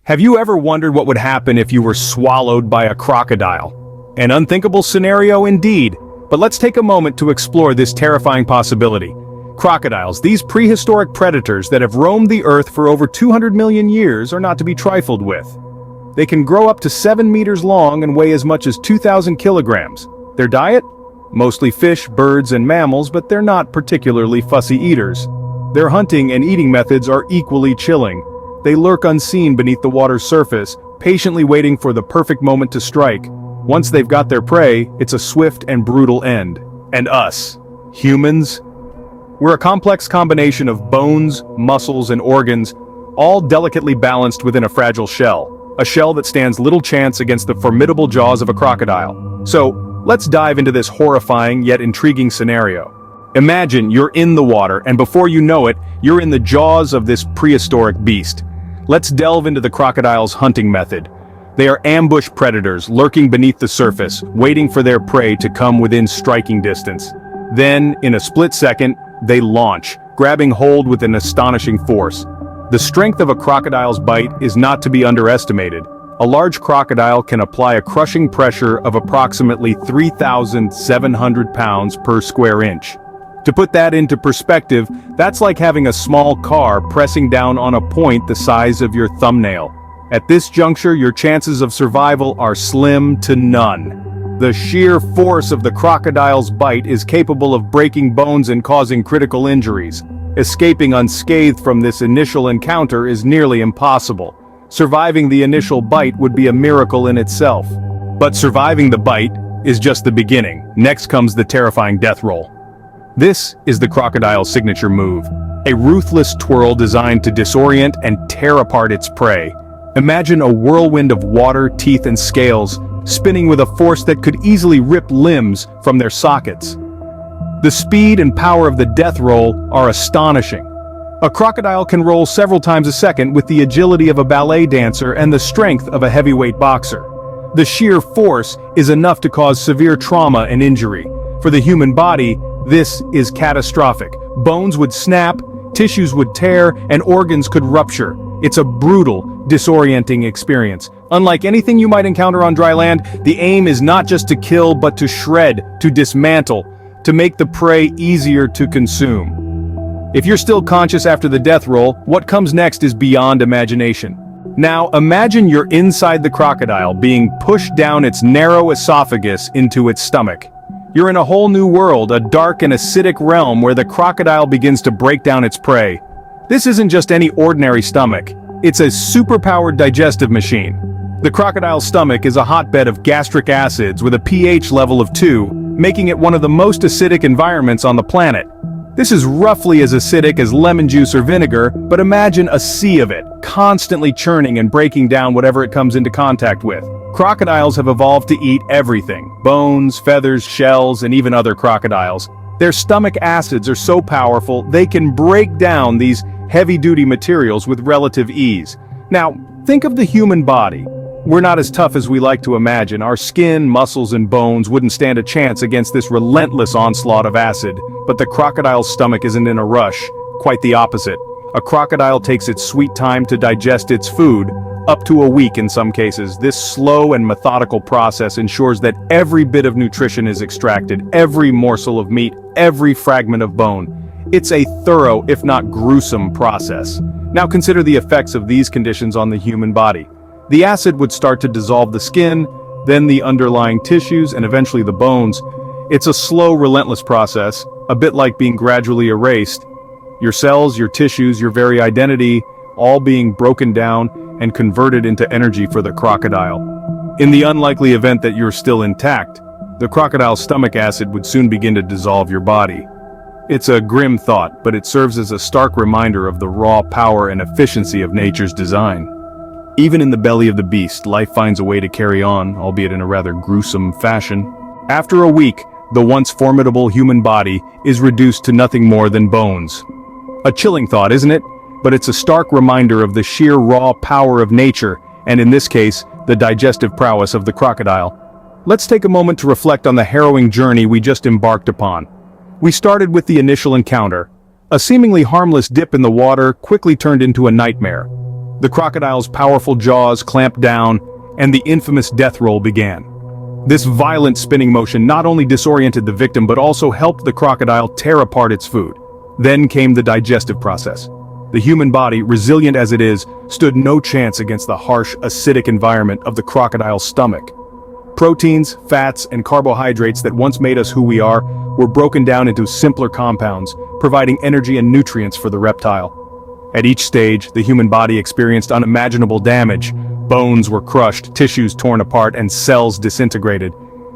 Have you ever wondered what would happen if you were swallowed by a crocodile? An unthinkable scenario indeed, but let's take a moment to explore this terrifying possibility. Crocodiles, these prehistoric predators that have roamed the earth for over 200 million years, are not to be trifled with. They can grow up to 7 meters long and weigh as much as 2,000 kilograms. Their diet? Mostly fish, birds, and mammals, but they're not particularly fussy eaters. Their hunting and eating methods are equally chilling. They lurk unseen beneath the water's surface, patiently waiting for the perfect moment to strike. Once they've got their prey, it's a swift and brutal end. And us, humans? We're a complex combination of bones, muscles, and organs, all delicately balanced within a fragile shell. A shell that stands little chance against the formidable jaws of a crocodile. So, let's dive into this horrifying yet intriguing scenario. Imagine you're in the water, and before you know it, you're in the jaws of this prehistoric beast. Let's delve into the crocodile's hunting method. They are ambush predators lurking beneath the surface, waiting for their prey to come within striking distance. Then, in a split second, they launch, grabbing hold with an astonishing force. The strength of a crocodile's bite is not to be underestimated. A large crocodile can apply a crushing pressure of approximately 3,700 pounds per square inch. To put that into perspective, that's like having a small car pressing down on a point the size of your thumbnail. At this juncture, your chances of survival are slim to none. The sheer force of the crocodile's bite is capable of breaking bones and causing critical injuries. Escaping unscathed from this initial encounter is nearly impossible. Surviving the initial bite would be a miracle in itself. But surviving the bite is just the beginning. Next comes the terrifying death roll. This is the crocodile's signature move, a ruthless twirl designed to disorient and tear apart its prey. Imagine a whirlwind of water, teeth, and scales, spinning with a force that could easily rip limbs from their sockets. The speed and power of the death roll are astonishing. A crocodile can roll several times a second with the agility of a ballet dancer and the strength of a heavyweight boxer. The sheer force is enough to cause severe trauma and injury. For the human body, this is catastrophic. Bones would snap, tissues would tear, and organs could rupture. It's a brutal, disorienting experience. Unlike anything you might encounter on dry land, the aim is not just to kill but to shred, to dismantle, to make the prey easier to consume. If you're still conscious after the death roll, what comes next is beyond imagination. Now imagine you're inside the crocodile being pushed down its narrow esophagus into its stomach. You're in a whole new world, a dark and acidic realm where the crocodile begins to break down its prey. This isn't just any ordinary stomach. It's a superpowered digestive machine. The crocodile's stomach is a hotbed of gastric acids with a pH level of 2, making it one of the most acidic environments on the planet. This is roughly as acidic as lemon juice or vinegar, but imagine a sea of it, constantly churning and breaking down whatever it comes into contact with. Crocodiles have evolved to eat everything: bones, feathers, shells, and even other crocodiles. Their stomach acids are so powerful, they can break down these heavy-duty materials with relative ease. Now, think of the human body. We're not as tough as we like to imagine. Our skin, muscles, and bones wouldn't stand a chance against this relentless onslaught of acid. But the crocodile's stomach isn't in a rush, quite the opposite. A crocodile takes its sweet time to digest its food, up to a week in some cases. This slow and methodical process ensures that every bit of nutrition is extracted, every morsel of meat, every fragment of bone. It's a thorough, if not gruesome, process. Now consider the effects of these conditions on the human body. The acid would start to dissolve the skin, then the underlying tissues, and eventually the bones. It's a slow, relentless process, a bit like being gradually erased. Your cells, your tissues, your very identity, all being broken down and converted into energy for the crocodile. In the unlikely event that you're still intact, the crocodile's stomach acid would soon begin to dissolve your body. It's a grim thought, but it serves as a stark reminder of the raw power and efficiency of nature's design. Even in the belly of the beast, life finds a way to carry on, albeit in a rather gruesome fashion. After a week, the once formidable human body is reduced to nothing more than bones. A chilling thought, isn't it? But it's a stark reminder of the sheer raw power of nature, and in this case, the digestive prowess of the crocodile. Let's take a moment to reflect on the harrowing journey we just embarked upon. We started with the initial encounter. A seemingly harmless dip in the water quickly turned into a nightmare. The crocodile's powerful jaws clamped down, and the infamous death roll began. This violent spinning motion not only disoriented the victim but also helped the crocodile tear apart its food. Then came the digestive process. The human body, resilient as it is, stood no chance against the harsh, acidic environment of the crocodile's stomach. Proteins, fats, and carbohydrates that once made us who we are were broken down into simpler compounds, providing energy and nutrients for the reptile. At each stage, the human body experienced unimaginable damage. Bones were crushed, tissues torn apart, and cells disintegrated.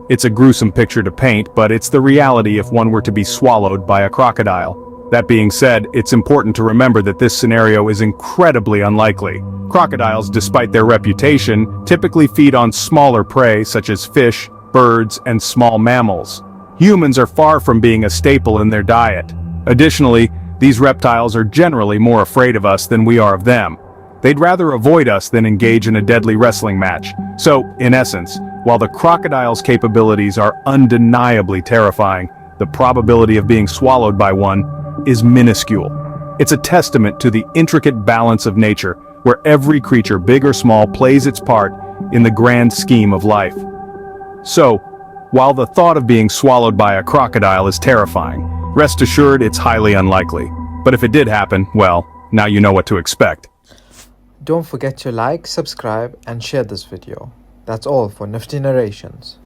It's a gruesome picture to paint, but it's the reality if one were to be swallowed by a crocodile. That being said, it's important to remember that this scenario is incredibly unlikely. Crocodiles, despite their reputation, typically feed on smaller prey such as fish, birds, and small mammals. Humans are far from being a staple in their diet. Additionally, these reptiles are generally more afraid of us than we are of them. They'd rather avoid us than engage in a deadly wrestling match. So, in essence, while the crocodile's capabilities are undeniably terrifying, the probability of being swallowed by one is minuscule. It's a testament to the intricate balance of nature, where every creature, big or small, plays its part in the grand scheme of life. So, while the thought of being swallowed by a crocodile is terrifying, rest assured it's highly unlikely. But if it did happen, well, now you know what to expect. Don't forget to like, subscribe, and share this video. That's all for Nifty Narrations.